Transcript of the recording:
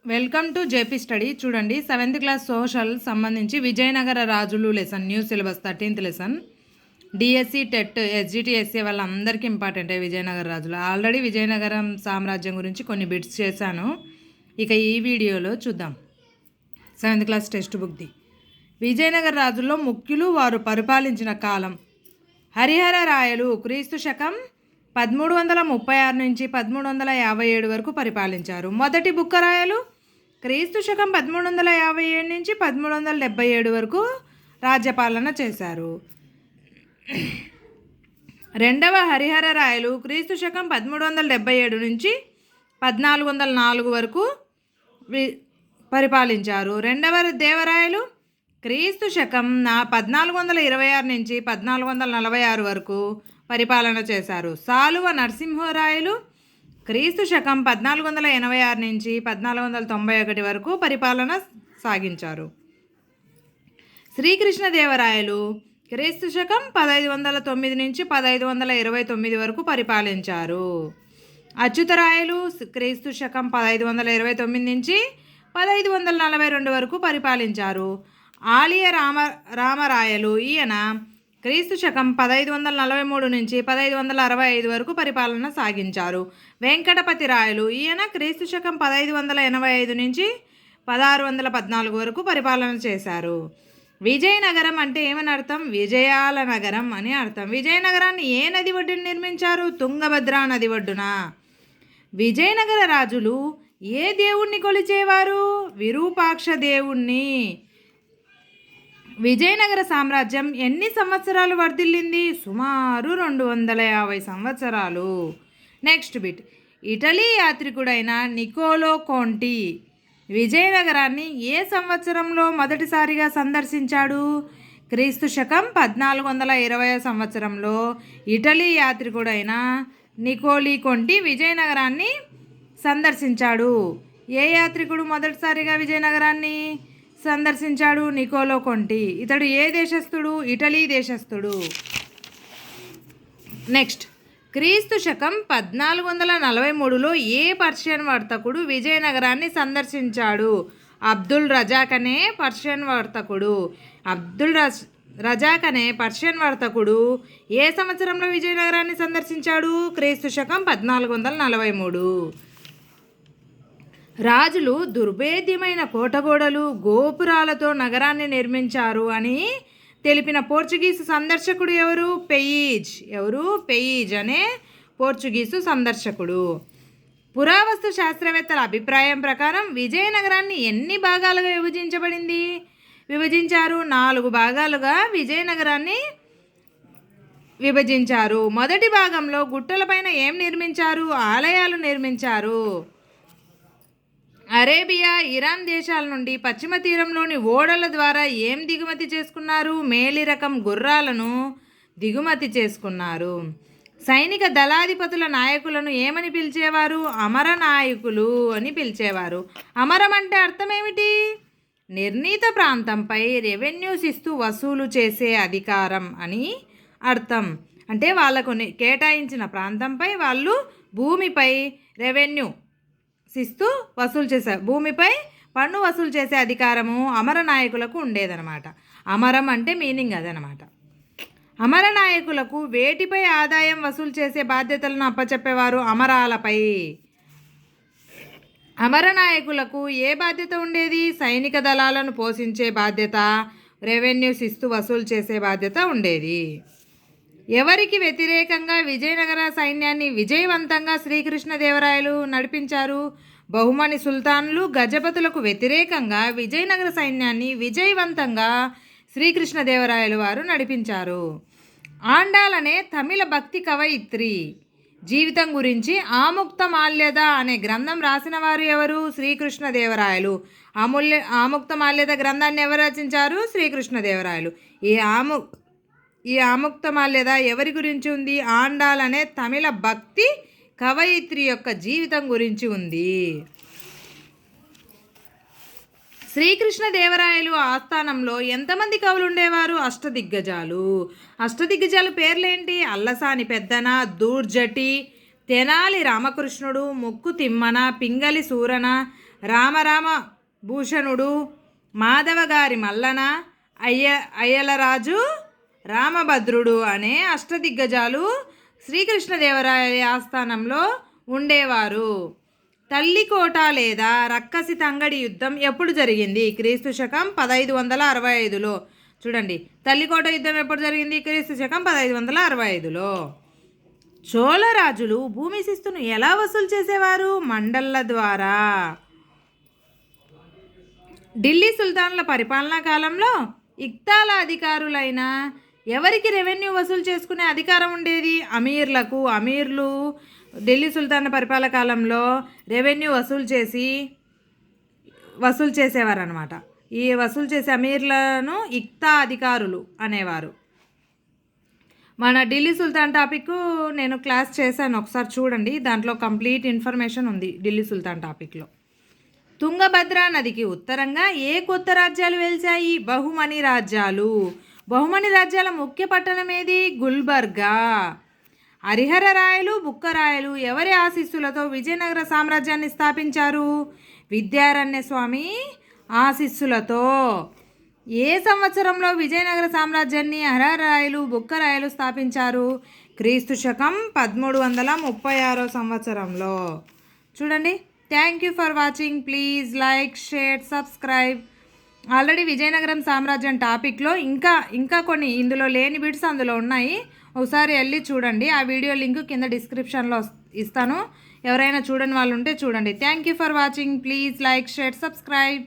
Welcome to JP study. చూడండి, 7th class social సంబంధించి విజయనగర రాజులు lesson, new syllabus 13th lesson. DSC, TET, SGT SC వాళ్ళందరికీ ఇంపార్టెంటే విజయనగర రాజులు. ఆల్రెడీ విజయనగరం సామ్రాజ్యం గురించి కొన్ని బిట్స్ చేశాను. ఇక ఈ వీడియోలో చూద్దాం 7th క్లాస్ టెక్స్ట్ బుక్ది. విజయనగర రాజుల్లో ముఖ్యులు, వారు పరిపాలించిన కాలం. హరిహర రాయలు క్రీస్తు శకం 1336 నుంచి 1357 వరకు పరిపాలించారు. మొదటి బుక్కరాయలు క్రీస్తు శకం 1357 నుంచి 1377 వరకు రాజ్యపాలన చేశారు. రెండవ హరిహర రాయలు క్రీస్తు శకం 1377 నుంచి 1404 వరకు పరిపాలించారు. రెండవ దేవరాయలు క్రీస్తు శకం 1426 నుంచి 1446 వరకు పరిపాలన చేశారు. సాలువ నరసింహరాయలు క్రీస్తు శకం 1486 నుంచి 1491 వరకు పరిపాలన సాగించారు. శ్రీకృష్ణదేవరాయలు క్రీస్తు శకం 1509 నుంచి 1529 వరకు పరిపాలించారు. అచ్యుతరాయలు క్రీస్తు శకం 1529 నుంచి 1542 వరకు పరిపాలించారు. ఆలియ రామరాయలు ఈయన క్రీస్తు శకం 1543 నుంచి 1565 వరకు పరిపాలన సాగించారు. వెంకటపతి రాయలు ఈయన క్రీస్తు శకం 1585 నుంచి 1614 వరకు పరిపాలన చేశారు. విజయనగరం అంటే ఏమని అర్థం? విజయాల నగరం అని అర్థం. విజయనగరాన్ని ఏ నది ఒడ్డున నిర్మించారు? తుంగభద్రా నది ఒడ్డున. విజయనగర రాజులు ఏ దేవుణ్ణి కొలిచేవారు? విరూపాక్ష దేవుణ్ణి. విజయనగర సామ్రాజ్యం ఎన్ని సంవత్సరాలు వర్ధిల్లింది? సుమారు 250 సంవత్సరాలు. Next bit. ఇటలీ యాత్రికుడైన నికోలో కోంటి విజయనగరాన్ని ఏ సంవత్సరంలో మొదటిసారిగా సందర్శించాడు? క్రీస్తు శకం 1420 సంవత్సరంలో ఇటలీ యాత్రికుడైన నికోలీ కొంటి విజయనగరాన్ని సందర్శించాడు. ఏ యాత్రికుడు మొదటిసారిగా విజయనగరాన్ని సందర్శించాడు? నికోలో కొంటి. ఇతడు ఏ దేశస్థుడు? ఇటలీ దేశస్థుడు. నెక్స్ట్. క్రీస్తు శకం 1443లో ఏ పర్షియన్ వర్తకుడు విజయనగరాన్ని సందర్శించాడు? అబ్దుల్ రజాక్ అనే పర్షియన్ వర్తకుడు. రజాక్ అనే పర్షియన్ వర్తకుడు ఏ సంవత్సరంలో విజయనగరాన్ని సందర్శించాడు? క్రీస్తు శకం 1443. రాజులు దుర్భేద్యమైన కోటగోడలు, గోపురాలతో నగరాన్ని నిర్మించారు అని తెలిపిన పోర్చుగీసు సందర్శకుడు ఎవరు? పెయిజ్ అనే పోర్చుగీసు సందర్శకుడు. పురావస్తు శాస్త్రవేత్తల అభిప్రాయం ప్రకారం విజయనగరాన్ని ఎన్ని భాగాలుగా విభజించారు? 4 భాగాలుగా విజయనగరాన్ని విభజించారు. మొదటి భాగంలో గుట్టలపైన ఏం నిర్మించారు? ఆలయాలు నిర్మించారు. అరేబియా, ఇరాన్ దేశాల నుండి పశ్చిమ తీరంలోని ఓడల ద్వారా ఏం దిగుమతి చేసుకున్నారు? మేలి రకం గుర్రాలను దిగుమతి చేసుకున్నారు. సైనిక దళాధిపతుల నాయకులను ఏమని పిలిచేవారు? అమర నాయకులు అని పిలిచేవారు. అమరం అంటే అర్థం ఏమిటి? నిర్ణీత ప్రాంతంపై రెవెన్యూస్ ఇస్తూ వసూలు చేసే అధికారం అని అర్థం. అంటే వాళ్ళకు కేటాయించిన ప్రాంతంపై వాళ్ళు భూమిపై రెవెన్యూ ఇస్తూ వసూలు చేశారు. భూమిపై పన్ను వసూలు చేసే అధికారము అమర నాయకులకు ఉండేదన్నమాట. అమరం అంటే మీనింగ్ అదనమాట. అమర నాయకులకు వేటిపై ఆదాయం వసూలు చేసే బాధ్యతలను అప్పచెప్పేవారు? అమరాలపై. అమర నాయకులకు ఏ బాధ్యత ఉండేది? సైనిక దళాలను పోషించే బాధ్యత, రెవెన్యూస్ ఇస్తూ వసూలు చేసే బాధ్యత ఉండేది. ఎవరికి వ్యతిరేకంగా విజయనగర సైన్యాన్ని విజయవంతంగా శ్రీకృష్ణదేవరాయలు నడిపించారు? బహుమని సుల్తాన్లు, గజపతులకు వ్యతిరేకంగా విజయనగర సైన్యాన్ని విజయవంతంగా శ్రీకృష్ణదేవరాయలు వారు నడిపించారు. ఆండాల్ అనే తమిళ భక్తి కవయిత్రి జీవితం గురించి ఆముక్తమాల్యద అనే గ్రంథం రాసిన వారు ఎవరు? శ్రీకృష్ణదేవరాయలు. ఆముక్తమాల్యద గ్రంథాన్ని ఎవరు రచించారు? శ్రీకృష్ణదేవరాయలు. ఈ ఆముక్తమాల్యద ఎవరి గురించి ఉంది? ఆండాల్ అనే తమిళ భక్తి కవయిత్రి యొక్క జీవితం గురించి ఉంది. శ్రీకృష్ణదేవరాయలు ఆస్థానంలో ఎంతమంది కవులు ఉండేవారు? అష్టదిగ్గజాలు పేర్లేంటి? అల్లసాని పెద్దన, దూర్జటి, తెనాలి రామకృష్ణుడు, ముక్కు తిమ్మన, పింగళి సూరన, రామరామ భూషణుడు, మాధవగారి మల్లన, అయ్యలరాజు, రామభద్రుడు అనే అష్టదిగ్గజాలు శ్రీకృష్ణదేవరాయ ఆస్థానంలో ఉండేవారు. తల్లికోట లేదా రక్కసి తంగడి యుద్ధం ఎప్పుడు జరిగింది? క్రీస్తు శకం 1565లో. చూడండి, తల్లికోట యుద్ధం ఎప్పుడు జరిగింది? క్రీస్తు శకం 1565లో. చోళరాజులు భూమి శిస్తును ఎలా వసూలు చేసేవారు? మండళ్ళ ద్వారా. ఢిల్లీ సుల్తాన్ల పరిపాలనా కాలంలో ఇక్తాల అధికారులైన ఎవరికి రెవెన్యూ వసూలు చేసుకునే అధికారం ఉండేది? అమీర్లకు. అమీర్లు ఢిల్లీ సుల్తాన్ల పరిపాలన కాలంలో రెవెన్యూ వసూలు చేసేవారు అనమాట. ఈ వసూలు చేసే అమీర్లను ఇక్తా అధికారులు అనేవారు. మన ఢిల్లీ సుల్తాన్ టాపిక్ నేను క్లాస్ చేశాను, ఒకసారి చూడండి. దాంట్లో కంప్లీట్ ఇన్ఫర్మేషన్ ఉంది ఢిల్లీ సుల్తాన్ టాపిక్లో. తుంగభద్ర నదికి ఉత్తరంగా ఏ కొత్త రాజ్యాలు వెలిశాయి? బహుమని రాజ్యాలు. బహుమని రాజ్యాల ముఖ్య పట్టణం ఏది? గుల్బర్గా. హరిహర రాయలు, బుక్కరాయలు ఎవరి ఆశీస్సులతో విజయనగర సామ్రాజ్యాన్ని స్థాపించారు? విద్యారణ్య స్వామి ఆశీస్సులతో. ఏ సంవత్సరంలో విజయనగర సామ్రాజ్యాన్ని హరిహరాయలు, బుక్కరాయలు స్థాపించారు? క్రీస్తు శకం 1336 సంవత్సరంలో. చూడండి. Thank you for watching. Please like, share, subscribe. Already Vizianagaram సామ్రాజ్యం టాపిక్లో ఇంకా కొన్ని ఇందులో లేని బిట్స్ అందులో ఉన్నాయి, ఒకసారి వెళ్ళి చూడండి. ఆ వీడియో లింక్ కింద డిస్క్రిప్షన్లో ఇస్తాను, ఎవరైనా చూడని వాళ్ళు ఉంటే చూడండి. Thank you for watching. Please like, share, subscribe.